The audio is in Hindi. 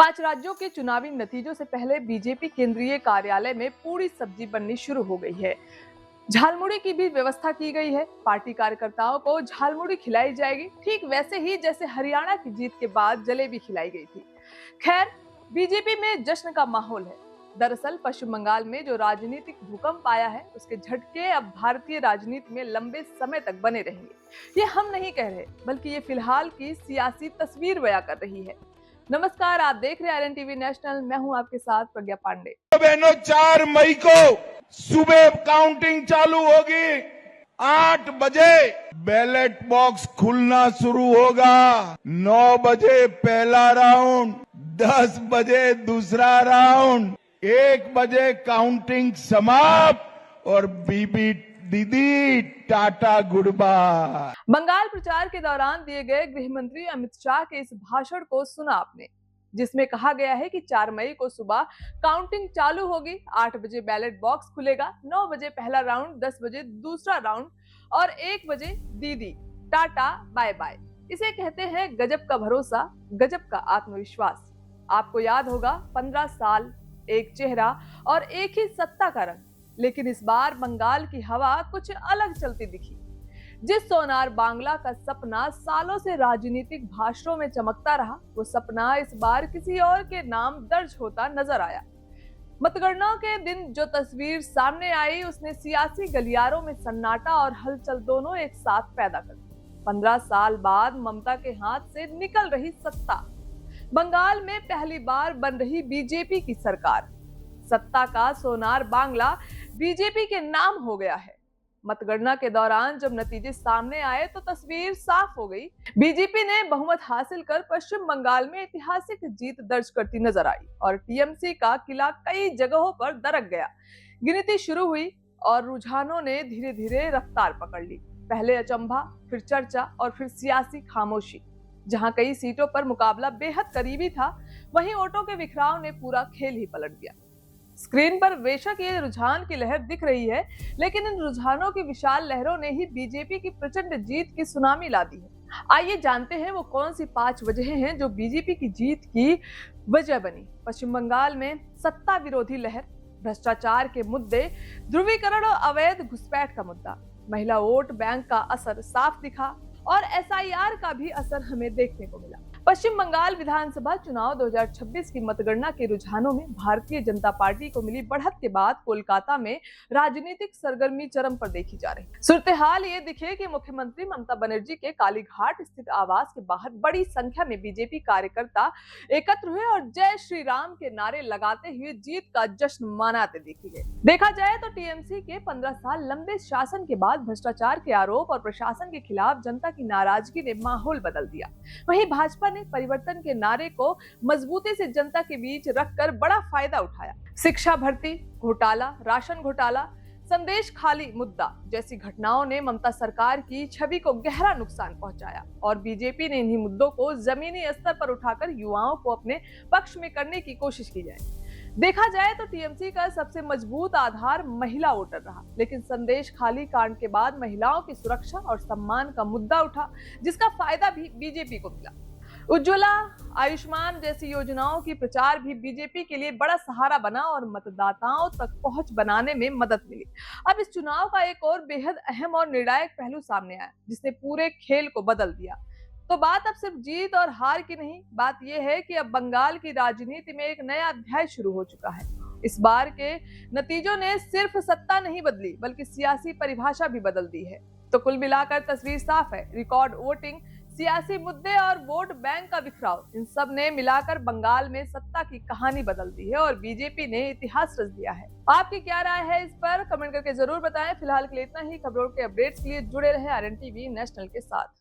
5 राज्यों के चुनावी नतीजों से पहले बीजेपी केंद्रीय कार्यालय में पूरी सब्जी बननी शुरू हो गई है। झालमुड़ी की भी व्यवस्था की गई है। पार्टी कार्यकर्ताओं को झालमुड़ी खिलाई जाएगी, ठीक वैसे ही जैसे हरियाणा की जीत के बाद जलेबी खिलाई गई थी। खैर, बीजेपी में जश्न का माहौल है। दरअसल पश्चिम बंगाल में जो राजनीतिक भूकंप आया है, उसके झटके अब भारतीय राजनीति में लंबे समय तक बने रहेंगे। ये हम नहीं कह रहे, बल्कि ये फिलहाल की सियासी तस्वीर बयां कर रही है। नमस्कार, आप देख रहे हैं आरएन टीवी नेशनल। मैं हूं आपके साथ प्रज्ञा पांडे। बहनों, 4 मई को सुबह काउंटिंग चालू होगी। 8 बजे बैलेट बॉक्स खुलना शुरू होगा। 9 बजे पहला राउंड, 10 बजे दूसरा राउंड, 1 बजे काउंटिंग समाप्त और बीबी दीदी टाटा गुड बाय। बंगाल प्रचार के दौरान दिए गए गृह मंत्री अमित शाह के इस भाषण को सुना आपने, जिसमें कहा गया है कि 4 मई को सुबह काउंटिंग चालू होगी, 8 बजे बैलेट बॉक्स खुलेगा, 9 बजे पहला राउंड, 10 बजे दूसरा राउंड और 1 बजे दीदी टाटा बाय बाय। इसे कहते हैं गजब का भरोसा, गजब का आत्मविश्वास। आपको याद होगा 15 साल, एक चेहरा और एक ही सत्ता का रंग। लेकिन इस बार बंगाल की हवा कुछ अलग चलती दिखी। जिस सोनार बांग्ला का सपना सालों से राजनीतिक भाषणों में चमकता रहा, वो सपना इस बार किसी और के नाम दर्ज होता नजर आया। मतगणना के दिन जो तस्वीर सामने आई, उसने सियासी गलियारों में सन्नाटा और हलचल दोनों एक साथ पैदा कर दी। 15 साल बाद ममता के हाथ से निकल रही सत्ता, बंगाल में पहली बार बन रही बीजेपी की सरकार, सत्ता का सोनार बांग्ला बीजेपी के नाम हो गया है। मतगणना के दौरान जब नतीजे सामने आए तो तस्वीर साफ हो गई। बीजेपी ने बहुमत हासिल कर पश्चिम बंगाल में ऐतिहासिक जीत दर्ज करती नजर आई और टीएमसी का किला कई जगहों पर दरक गया। गिनती शुरू हुई और रुझानों ने धीरे धीरे रफ्तार पकड़ ली। पहले अचंभा, फिर चर्चा और फिर सियासी खामोशी। जहां कई सीटों पर मुकाबला बेहद करीबी था, वहीं वोटों के बिखराव ने पूरा खेल ही पलट दिया। स्क्रीन पर बेशक ये रुझान की लहर दिख रही है, लेकिन इन रुझानों की विशाल लहरों ने ही बीजेपी की प्रचंड जीत की सुनामी ला दी है। आइए जानते हैं वो कौन सी 5 वजहें हैं जो बीजेपी की जीत की वजह बनी। पश्चिम बंगाल में सत्ता विरोधी लहर, भ्रष्टाचार के मुद्दे, ध्रुवीकरण और अवैध घुसपैठ का मुद्दा, महिला वोट बैंक का असर साफ दिखा और एसआईआर का भी असर हमें देखने को मिला। पश्चिम बंगाल विधानसभा चुनाव 2026 की मतगणना के रुझानों में भारतीय जनता पार्टी को मिली बढ़त के बाद कोलकाता में राजनीतिक सरगर्मी चरम पर देखी जा रही। सूरत-ए-हाल ये दिखे कि मुख्यमंत्री ममता बनर्जी के कालीघाट स्थित आवास के बाहर बड़ी संख्या में बीजेपी कार्यकर्ता एकत्र हुए और जय श्री राम के नारे लगाते हुए जीत का जश्न मनाते देखे गए। देखा जाए तो टीएमसी के 15 साल लंबे शासन के बाद भ्रष्टाचार के आरोप और प्रशासन के खिलाफ जनता की नाराजगी ने माहौल बदल दिया। वहीं भाजपा ने परिवर्तन के नारे को मजबूती से जनता के बीच रखकर बड़ा फायदा उठाया। शिक्षा भर्ती घोटाला, राशन घोटाला, संदेश खाली मुद्दा जैसी घटनाओं ने ममता सरकार की छवि को गहरा नुकसान पहुंचाया और बीजेपी ने इन्हीं मुद्दों को जमीनी स्तर पर उठाकर युवाओं को अपने पक्ष में करने की कोशिश की जाए। देखा जाए तो टीएमसी का सबसे मजबूत आधार महिला वोटर रहा, लेकिन संदेश खाली कांड के बाद महिलाओं की सुरक्षा और सम्मान का मुद्दा उठा, जिसका फायदा भी बीजेपी को मिला। उज्ज्वला, आयुष्मान जैसी योजनाओं की प्रचार भी बीजेपी के लिए बड़ा सहारा बना और मतदाताओं तक पहुंच बनाने में मदद मिली। अब इस चुनाव का एक और बेहद अहम और निर्णायक पहलू सामने आया, जिसने पूरे खेल को बदल दिया। तो बात अब सिर्फ जीत और हार की नहीं, बात यह है कि अब बंगाल की राजनीति में एक नया अध्याय शुरू हो चुका है। इस बार के नतीजों ने सिर्फ सत्ता नहीं बदली, बल्कि सियासी परिभाषा भी बदल दी है। तो कुल मिलाकर तस्वीर साफ है। रिकॉर्ड वोटिंग, सियासी मुद्दे और वोट बैंक का बिखराव, इन सब ने मिलाकर बंगाल में सत्ता की कहानी बदल दी है और बीजेपी ने इतिहास रच दिया है। आपकी क्या राय है इस पर कमेंट करके जरूर बताएं। फिलहाल के लिए इतना ही। खबरों के अपडेट्स के लिए जुड़े रहे आरएन टीवी नेशनल के साथ।